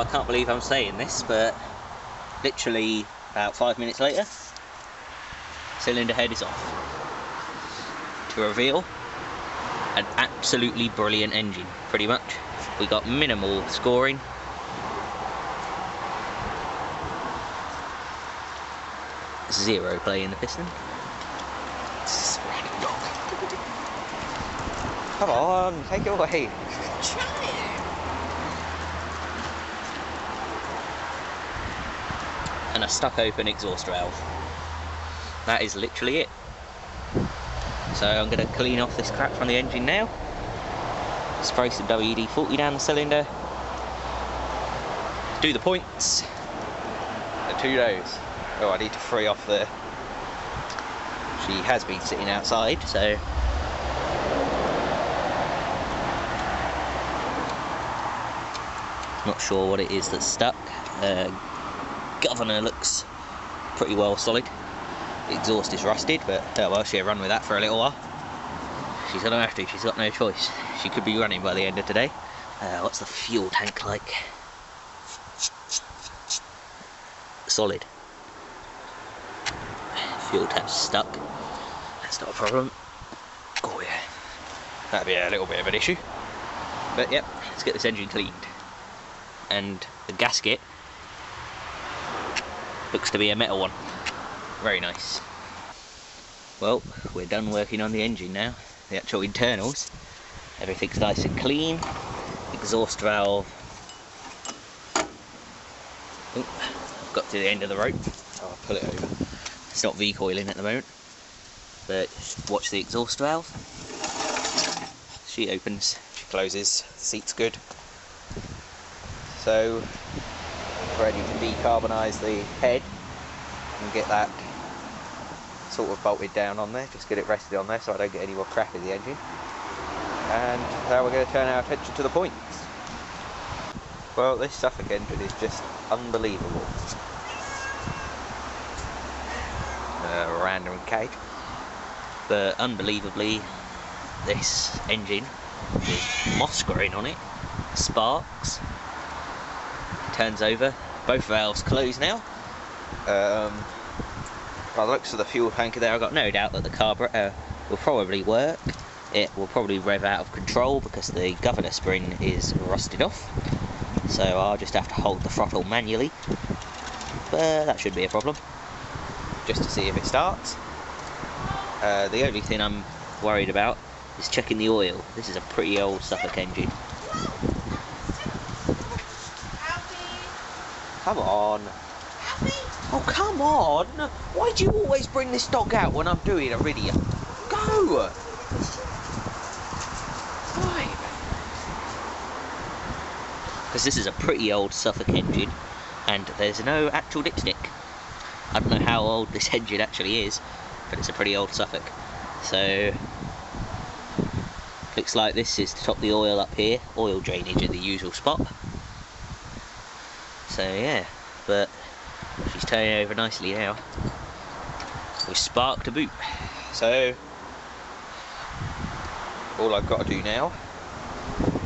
I can't believe I'm saying this, but literally about 5 minutes later, cylinder head is off. To reveal an absolutely brilliant engine, pretty much. We got minimal scoring. Zero play in the piston. Come on, take it away. And a stuck open exhaust valve. That is literally it. So I'm going to clean off this crap from the engine now. Spray some WD-40 down the cylinder. Do the points. The 2 days. Oh, I need to free off the... She has been sitting outside, so... Not sure what it is that's stuck. Governor looks pretty well solid. The exhaust is rusted, but well, she'll run with that for a little while. She's gonna have to, she's got no choice. She could be running by the end of today. What's the fuel tank like? Solid. Fuel tap's stuck. That's not a problem. Oh yeah. That'd be a little bit of an issue. But yep, let's get this engine cleaned. And the gasket looks to be a metal one. Very nice. Well, we're done working on the engine now. The actual internals. Everything's nice and clean. Exhaust valve. Ooh, got to the end of the rope. So I'll pull it over. It's not V-coiling at the moment. But watch the exhaust valve. She opens, she closes, the seat's good. So, ready to decarbonise the head and get that sort of bolted down on there, just get it rested on there so I don't get any more crap in the engine. And now we're going to turn our attention to the points. Well, this Suffolk engine is just unbelievable. Random cage. But unbelievably, this engine with moss growing on it, sparks, turns over, both valves closed now. By the looks of the fuel tanker there, I've got no doubt that the carburetor will probably work. It will probably rev out of control because the governor spring is rusted off. So I'll just have to hold the throttle manually. But that shouldn't be a problem. Just to see if it starts. The only thing I'm worried about is checking the oil. This is a pretty old Suffolk engine. Come on. Oh, come on. Why do you always bring this dog out when I'm doing a video? Go. Why? Because this is a pretty old Suffolk engine and there's no actual dipstick. I don't know how old this engine actually is, but it's a pretty old Suffolk. So, looks like this is to top the oil up here. Oil drainage in the usual spot. So yeah, but she's turning over nicely now. With spark to boot. So all I've got to do now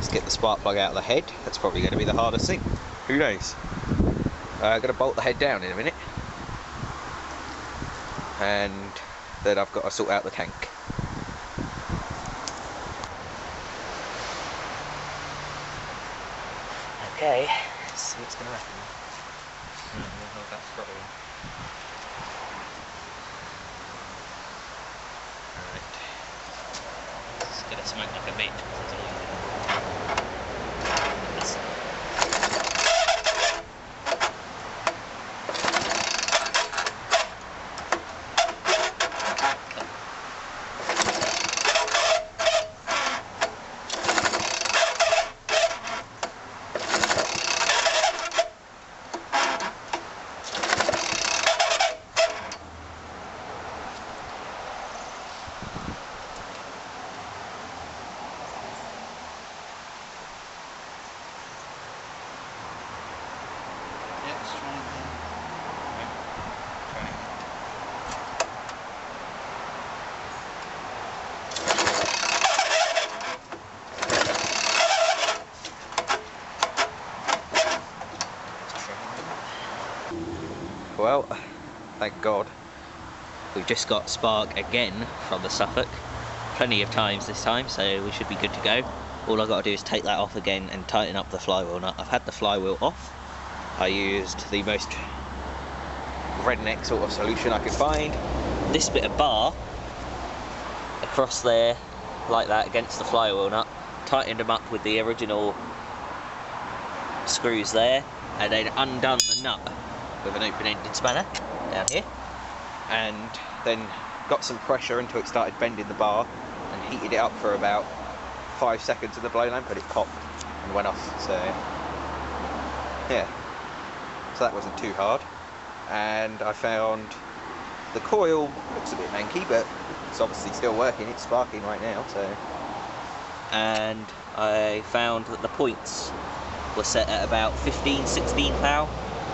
is get the spark plug out of the head. That's probably going to be the hardest thing. Who knows? I'm going to bolt the head down in a minute. And then I've got to sort out the tank. Okay, let's see what's going to happen. We'll hold that throttle in. Alright. It's going to smoke like a bitch because it's all thank God. We've just got spark again from the Suffolk. Plenty of times this time, so we should be good to go. All I've got to do is take that off again and tighten up the flywheel nut. I've had the flywheel off. I used the most redneck sort of solution I could find. This bit of bar across there, like that, against the flywheel nut, tightened them up with the original screws there, and then undone the nut with an open-ended spanner down here, and then got some pressure until it started bending the bar and heated it up for about 5 seconds in the blow lamp, and it popped and went off. So yeah, so that wasn't too hard. And I found the coil looks a bit manky, but it's obviously still working. It's sparking right now. So, and I found that the points were set at about 15-16 thou,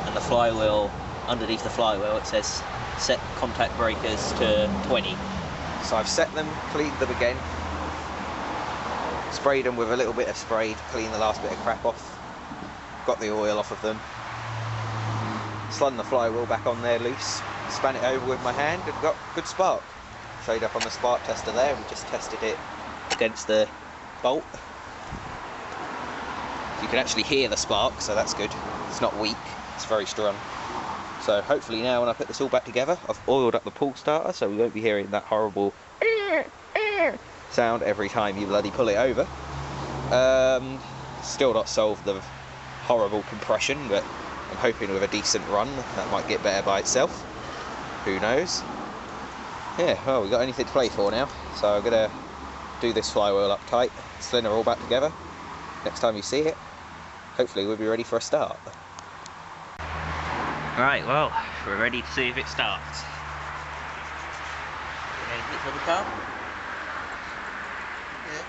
and the flywheel, underneath the flywheel, it says set contact breakers to 20. So I've set them, cleaned them again, sprayed them with a little bit of spray to clean the last bit of crap off, got the oil off of them, slung the flywheel back on there loose, span it over with my hand, and got good spark. Showed up on the spark tester there. We just tested it against the bolt. You can actually hear the spark, so that's good. It's not weak, it's very strong. So hopefully now when I put this all back together, I've oiled up the pull starter, so we won't be hearing that horrible sound every time you bloody pull it over. Still not solved the horrible compression, but I'm hoping with a decent run that might get better by itself. Who knows? Yeah, well, we've got anything to play for now, so I'm gonna do this flywheel up tight, sling her all back together. Next time you see it, hopefully we'll be ready for a start. Right, well, we're ready to see if it starts. Anything for the car? Yeah.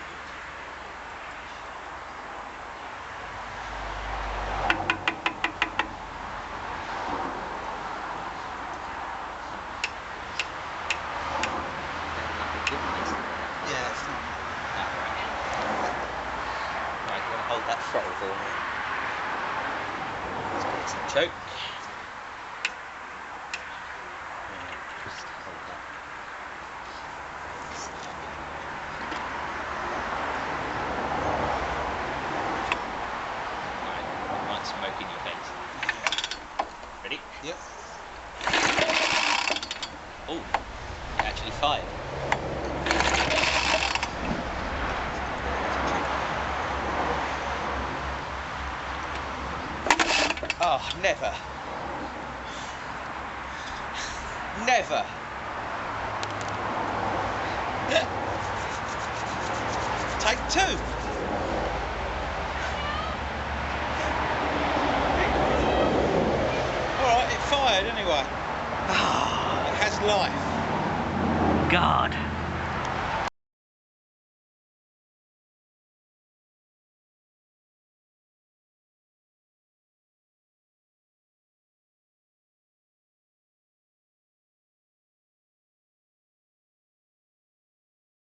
Hold that throttle for me. Let's give it some choke. Just hold that. Right, it might smoke in your face. Ready? Yep. Oh, it actually fired. Oh, never. Never. Take two. Alright, it fired anyway. It has life. God.